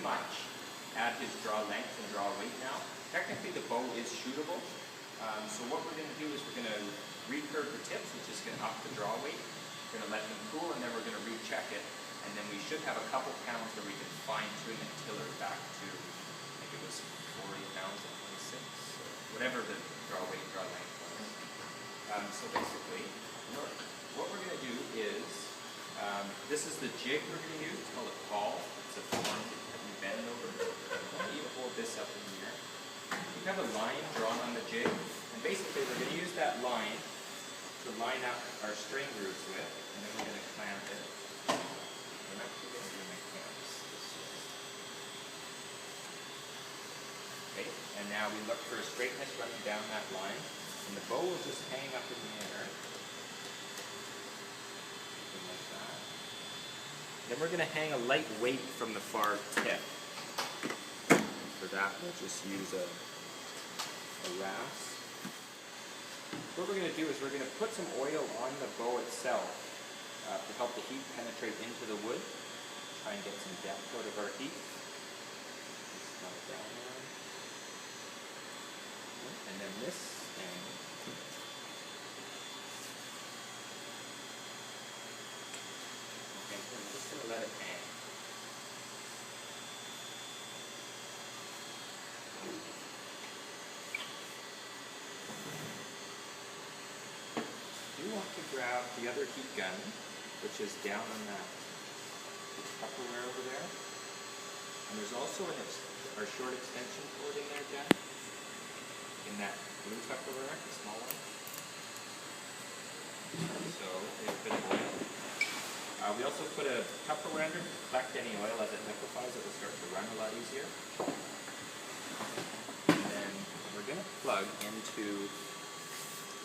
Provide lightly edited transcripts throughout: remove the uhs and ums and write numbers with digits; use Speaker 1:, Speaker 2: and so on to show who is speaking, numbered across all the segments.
Speaker 1: much at his draw length and draw weight now. Technically the bow is shootable, so what we're going to do is we're going to recurve the tips, which is going to up the draw weight. We're going to let them cool, and then we're going to recheck it, and then we should have a couple pounds where we can fine tune the tiller back to, I think it was 40 pounds at 26, or whatever the draw weight, draw length was. So basically, what we're going to do is, this is the jig we're going to use. It's called a pawl. It's a form that you bend over. I want you to hold this up in here. We have a line drawn on the jig, and basically we're going to use that line to line up our string grooves with, and then we're going to clamp it. I'm actually going to do my clamps this way. Okay, and now we look for a straightness running down that line, and the bow will just hang up in the air. Like that. Then we're going to hang a light weight from the far tip. For that, we'll just use a rasp. What we're going to do is we're going to put some oil on the bow itself to help the heat penetrate into the wood. Try and get some depth out of our heat. And then this thing. Okay, so I'm just going to let it hang. You want to grab the other heat gun, which is down on that Tupperware over there. And there's also our short extension cord in there, Jen. In that blue Tupperware, the small one. So, we have a bit of oil. We also put a Tupperware under to collect any oil. As it liquefies, it will start to run a lot easier. And then we're going to plug into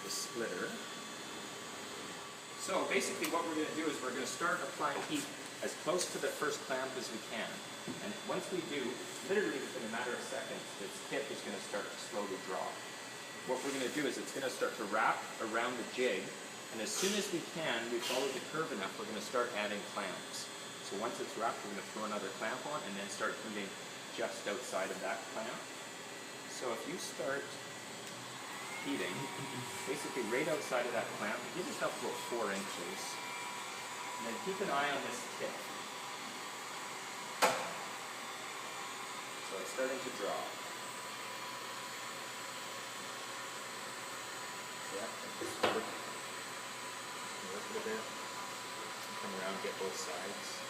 Speaker 1: the splitter. So basically what we're going to do is we're going to start applying heat as close to the first clamp as we can. And once we do, literally within a matter of seconds, this tip is going to start to slowly draw. What we're going to do is it's going to start to wrap around the jig, and as soon as we can, we follow the curve enough, we're going to start adding clamps. So once it's wrapped, we're going to throw another clamp on and then start heating just outside of that clamp. So if you start heating, basically right outside of that clamp, give yourself about 4 inches. And then keep an eye on this tip. So it's starting to draw. Yeah, just work it a bit. Come around, get both sides.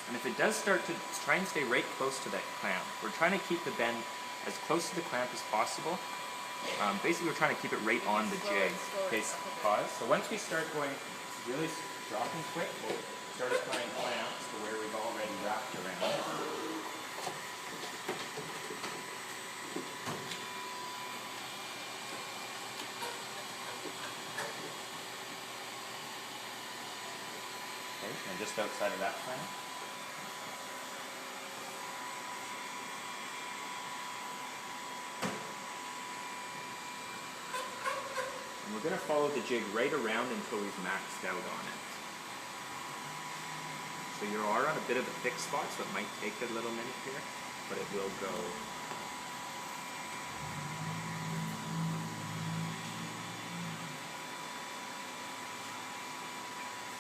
Speaker 1: And if it does start to, try and stay right close to that clamp. We're trying to keep the bend as close to the clamp as possible. Basically, we're trying to keep it right on the jig. Okay, pause. So once we start going really dropping quick, we'll start applying clamps to where we've already wrapped around. Okay, and just outside of that clamp. We're going to follow the jig right around until we've maxed out on it. So you are on a bit of a thick spot, so it might take a little minute here, but it will go.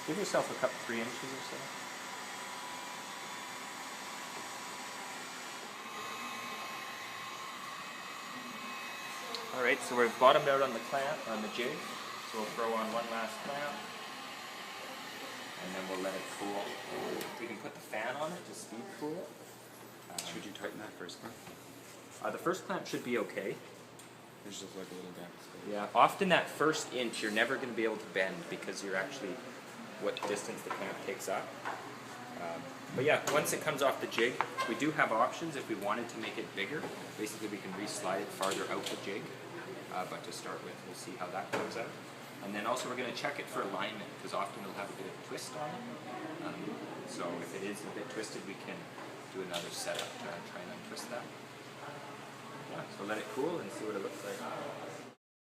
Speaker 1: Give yourself a couple, 3 inches or so. Alright, so we've bottomed out on the clamp, on the jig, so we'll throw on one last clamp, and then we'll let it cool. We can put the fan on it to speed cool it.
Speaker 2: Should you tighten that first clamp?
Speaker 1: The first clamp should be okay.
Speaker 2: There's just like a little gap.
Speaker 1: Yeah, often that first inch you're never going to be able to bend because you're actually what distance the clamp takes up. But yeah, once it comes off the jig, we do have options if we wanted to make it bigger. Basically we can re-slide it farther out the jig. but to start with, we'll see how that comes out. And then also we're going to check it for alignment, because often it'll have a bit of twist on it. So if it is a bit twisted, we can do another setup to try and untwist that. Yeah, so let it cool and see what it looks like.